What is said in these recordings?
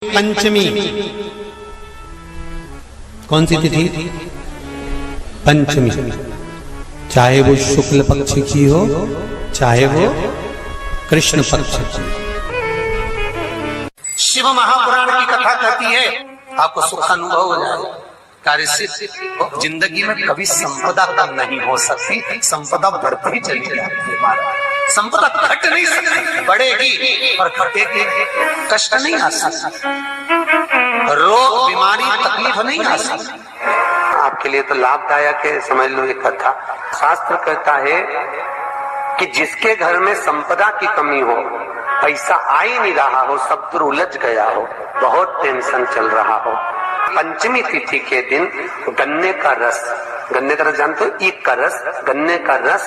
पंचमी कौन सी तिथि? पंचमी। चाहे वो शुक्ल पक्ष की हो चाहे वो कृष्ण पक्ष की। शिव महापुराण की कथा कहती है आपको सुख अनुभव हो जाए। कार्य से जिंदगी में कभी संपदा कम नहीं हो सकती, संपदा बढ़ती चली जाती है। संपदा घट नहीं सकती, बढ़ेगी और घटेगी। कष्ट नहीं आ सकता, रोग बीमारी तकलीफ नहीं आ सकती। आपके लिए तो लाभदायक है, समझ लो ये कथा। शास्त्र कहता है कि जिसके घर में संपदा की कमी हो, पैसा आ ही नहीं रहा हो, सब दूर उलझ गया हो, बहुत टेंशन चल रहा हो, पंचमी तिथि के दिन गन्ने का रस जानते हो, ईख का रस, गन्ने का रस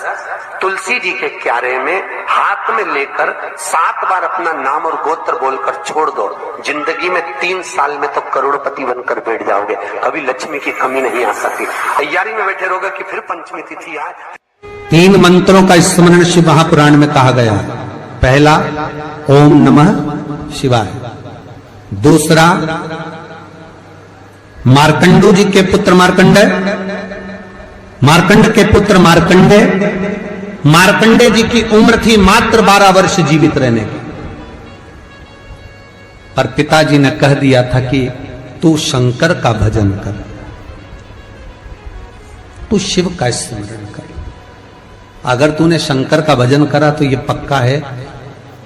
तुलसी जी के क्यारे में हाथ में लेकर 7 बार अपना नाम और गोत्र बोलकर छोड़ दो। जिंदगी में 3 साल में तो करोड़पति बनकर बैठ जाओगे, कभी लक्ष्मी की कमी नहीं आ सकती। तैयारी में बैठे रहोगे कि फिर पंचमी तिथि आए। 3 मंत्रों का स्मरण शिव महापुराण में कहा गया है। पहला ओम नमः शिवाय, दूसरा मार्कंडू जी के पुत्र मार्कंडेय, मार्कंड के पुत्र मार्कंडेय, मार्कंडेय जी की उम्र थी मात्र 12 वर्ष जीवित रहने की, पर पिताजी ने कह दिया था कि तू शंकर का भजन कर, तू शिव का स्मरण कर। अगर तूने शंकर का भजन करा तो यह पक्का है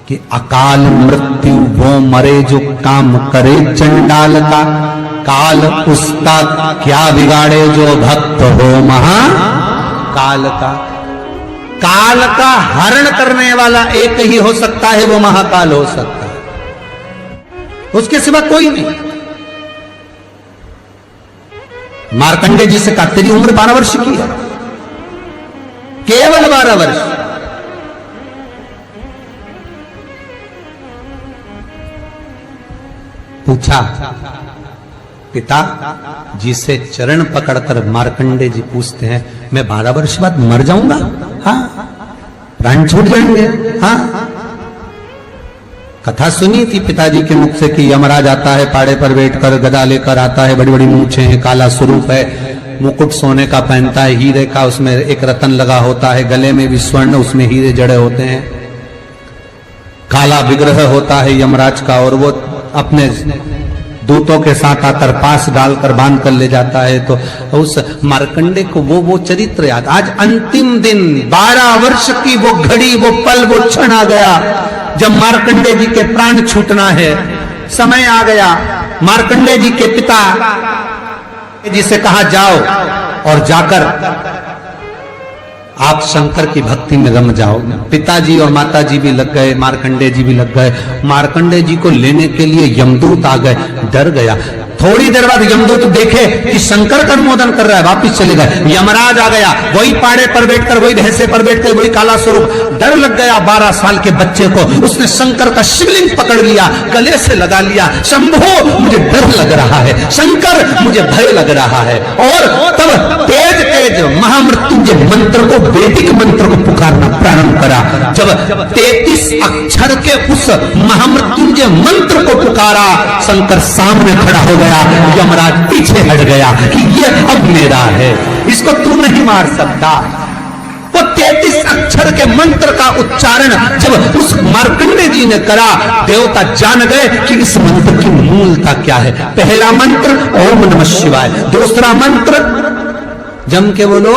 कि अकाल मृत्यु वो मरे जो काम करे चंडाल का, काल उसका क्या बिगाड़े जो भक्त हो महाकाल का। काल का हरण करने वाला एक ही हो सकता है, वो महाकाल हो सकता है, उसके सिवा कोई नहीं। मार्कंडेय जी से कहा तेरी उम्र 12 वर्ष की है, केवल 12 वर्ष। पूछा पिता जी से चरण पकड़कर मार्कंडेय जी पूछते हैं, मैं 12 वर्ष बाद मर जाऊंगा? हाँ, प्राण छूट जाएंगे। हाँ, कथा सुनी थी पिताजी के मुख से कि यमराज आता है, पाड़े पर बैठकर गदा लेकर आता है, बड़ी बड़ी मूंछें हैं, काला स्वरूप है, मुकुट सोने का पहनता है, हीरे का, उसमें एक रतन लगा होता है, गले में भी स्वर्ण, उसमें हीरे जड़े होते हैं, काला विग्रह होता है यमराज का, और वो अपने दूतों के साथ आकर पास डालकर बांध कर ले जाता है। तो उस मार्कंडेय को वो चरित्र याद। आज अंतिम दिन, 12 वर्ष की वो घड़ी, वो पल, वो क्षण आ गया जब मार्कंडेय जी के प्राण छूटना है। समय आ गया। मार्कंडेय जी के पिता जी से कहा जाओ और जाकर आप शंकर की भक्ति में रम जाओ। पिताजी और माताजी भी लग गए, मार्कंडेय जी भी लग गए। मार्कंडेय जी को लेने के लिए यमदूत आ गए, डर गया। थोड़ी देर बाद यमदूत देखे कि शंकर का अनुमोदन कर रहा है, वापिस चले गए। यमराज आ गया, वही पाड़े पर बैठकर, वही भैंसे पर बैठकर, वही काला स्वरूप। डर लग गया 12 साल के बच्चे को। उसने शंकर का शिवलिंग पकड़ लिया, गले से लगा लिया, शंभो मुझे डर लग रहा है, शंकर मुझे भय लग रहा है। और तब तेज तेज महामृत्युंजय मंत्र को, वैदिक मंत्र को पुकारना प्रारंभ करा। जब 33 अक्षर के उस महामृत्युंजय मंत्र को पुकारा, शंकर सामने खड़ा हो गया, यमराज पीछे हट गया कि ये अब मेरा है, इसको तू नहीं मार सकता। वो 33 अक्षर के मंत्र का उच्चारण जब उस मार्कंडेय जी ने करा, देवता जान गए कि इस मंत्र की मूलता क्या है। पहला मंत्र ओम नमः शिवाय, दूसरा मंत्र जम के बोलो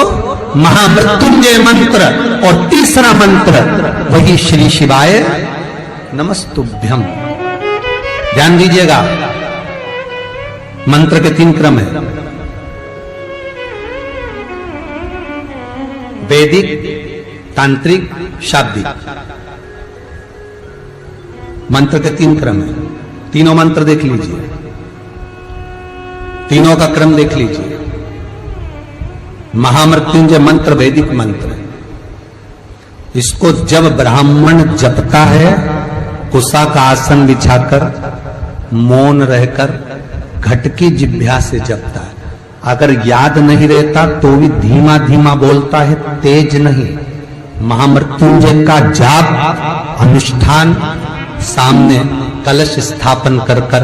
महामृत्युंजय मंत्र, और तीसरा मंत्र वही श्री शिवाय नमस्तुभ्यम। ध्यान दीजिएगा, मंत्र के 3 क्रम है, वैदिक, तांत्रिक, शाब्दिक। मंत्र के 3 क्रम है। तीनों मंत्र देख लीजिए, तीनों का क्रम देख लीजिए। महामृत्युंजय मंत्र वैदिक मंत्र, इसको जब ब्राह्मण जपता है, कुशा का आसन बिछाकर, मौन रहकर, घट की जिह्वा से जपता है। अगर याद नहीं रहता तो भी धीमा धीमा बोलता है, तेज नहीं। महामृत्युंजय का जाप अनुष्ठान, सामने कलश स्थापन कर कर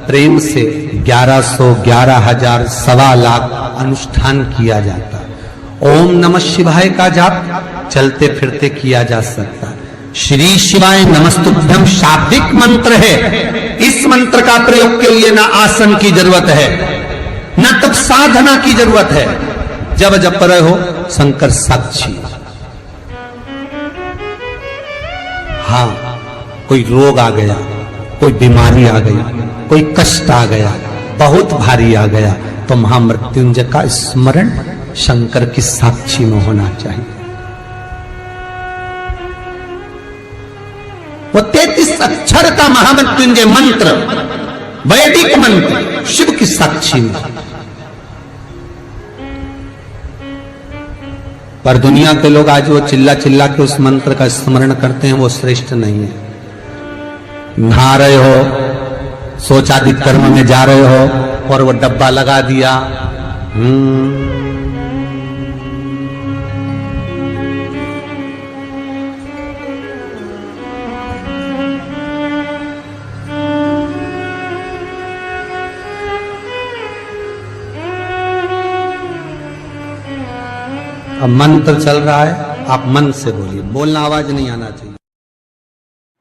प्रेम से 1100, 11,000, 1,25,00,000 अनुष्ठान किया जाता है। ओम नमः शिवाय का जाप चलते फिरते किया जा सकता है। श्री शिवाय नमस्तुभ्यम शाब्दिक मंत्र है। इस मंत्र का प्रयोग के लिए ना आसन की जरूरत है, ना तब साधना की जरूरत है। जब जब पर हो शंकर साक्षी। हाँ, कोई रोग आ गया, कोई बीमारी आ गई, कोई कष्ट आ गया, बहुत भारी आ गया, तो महामृत्युंजय का स्मरण शंकर की साक्षी में होना चाहिए। वो 33 अक्षर का महामृत्युंजय मंत्र, वैदिक मंत्र, शिव की साक्षी में। पर दुनिया के लोग आज वो चिल्ला चिल्ला के उस मंत्र का स्मरण करते हैं, वो श्रेष्ठ नहीं है। नहा रहे हो, सोचादि कर्म में जा रहे हो और वो डब्बा लगा दिया, अब मंत्र चल रहा है, आप मन से बोलिए, बोलना आवाज नहीं आना चाहिए।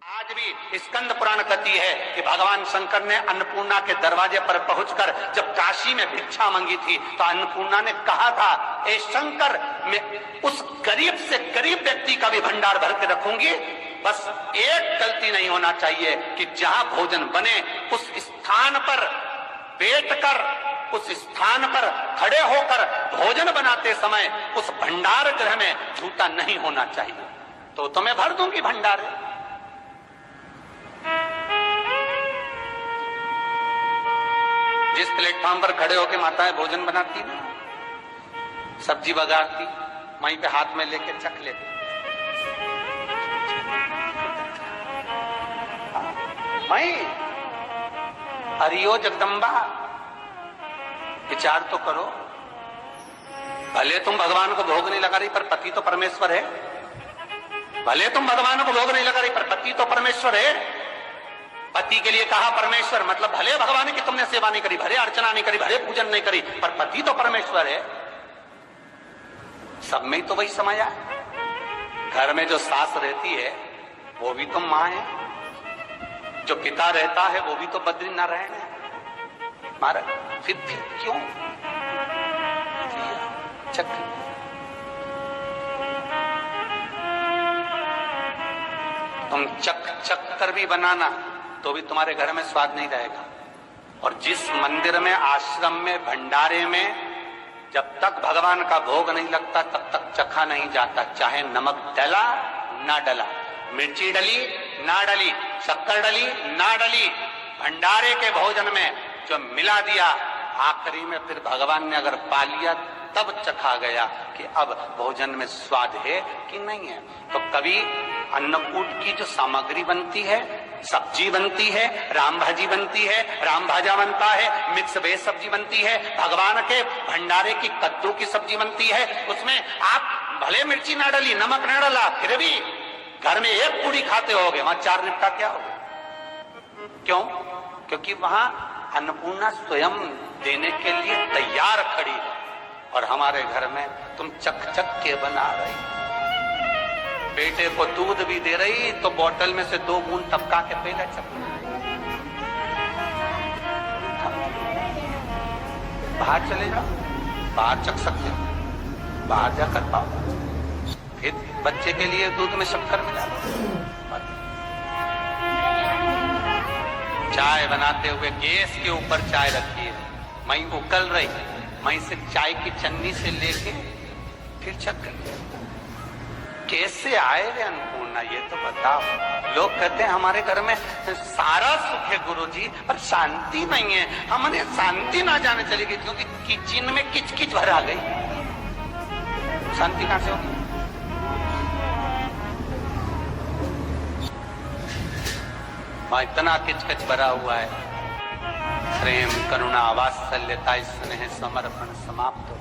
आज भी स्कंद पुराण कहती है कि भगवान शंकर ने अन्नपूर्णा के दरवाजे पर पहुंचकर जब काशी में भिक्षा मांगी थी तो अन्नपूर्णा ने कहा था, ए शंकर, मैं उस गरीब से गरीब व्यक्ति का भी भंडार भर के रखूंगी, बस एक गलती नहीं होना चाहिए कि जहां भोजन बने उस स्थान पर बैठकर, उस स्थान पर खड़े होकर भोजन बनाते समय उस भंडार गृह में जूता नहीं होना चाहिए। तो तुम्हें भर दूंगी भंडार। जिस प्लेटफॉर्म पर खड़े होकर माताएं भोजन बनाती ना, सब्जी बगाड़ती, वहीं पे हाथ में लेके चख लेती। मई हरियो जगदम्बा, विचार तो करो। भले तुम भगवान को भोग नहीं लगा रही पर पति तो परमेश्वर है। भले तुम भगवान को भोग नहीं लगा रही पर पति तो परमेश्वर है। पति के लिए कहा परमेश्वर, मतलब भले भगवान की तुमने सेवा नहीं करी, भले अर्चना नहीं करी, भले पूजन नहीं करी, पर पति तो परमेश्वर है। सब में तो वही समाया। घर में जो सास रहती है वो भी तो मां है, जो पिता रहता है वो भी तो बद्रीनारायण है। महाराज फिर क्यों चक तुम चक कर भी बनाना तो भी तुम्हारे घर में स्वाद नहीं रहेगा। और जिस मंदिर में, आश्रम में, भंडारे में जब तक भगवान का भोग नहीं लगता तब तक चखा नहीं जाता, चाहे नमक डला ना डला, मिर्ची डली ना डली, शक्कर डली ना डली, भंडारे के भोजन में जो मिला दिया, आखिरी में फिर भगवान ने अगर पा लिया तब चखा गया कि अब भोजन में स्वाद है कि नहीं है। तो कभी अन्नकूट की जो सामग्री बनती है, सब्जी बनती है, राम भाजी बनती है, राम भाजा बनता है, मिक्स वेज सब्जी बनती है, भगवान के भंडारे की कद्दू की सब्जी बनती है, उसमें आप भले मिर्ची ना डली, नमक ना डाला, फिर भी घर में एक पूरी खाते होगे, वहां 4 निपटा क्या होगा? क्यों? क्योंकि वहां अन्नपूर्णा स्वयं देने के लिए तैयार खड़ी है। और हमारे घर में तुम चक के बना रही, बेटे को दूध भी दे रही तो बोतल में से 2 बूंद टपका के पी ले, चक। बाहर चले जाओ, बाहर चख सकते हो, बाहर जाकर पाओ। फिर बच्चे के लिए दूध में शक्कर मिला, चाय बनाते हुए गैस के ऊपर चाय रखी है, मई उकल रही, मई से चाय की चन्नी से लेके फिर चक्कर। कैसे आए रे अन्नपूर्णा, ये तो बताओ। लोग कहते हैं हमारे घर में सारा सुख है गुरुजी, पर शांति नहीं है। हमारे शांति ना जाने चली गई क्योंकि किचन में किचकिच भरा गई। शांति कहां से होगी? वहां इतना किचकिच भरा हुआ है। प्रेम, करुणा, वात्सल्यता, स्नेह, समर्पण समाप्त हो।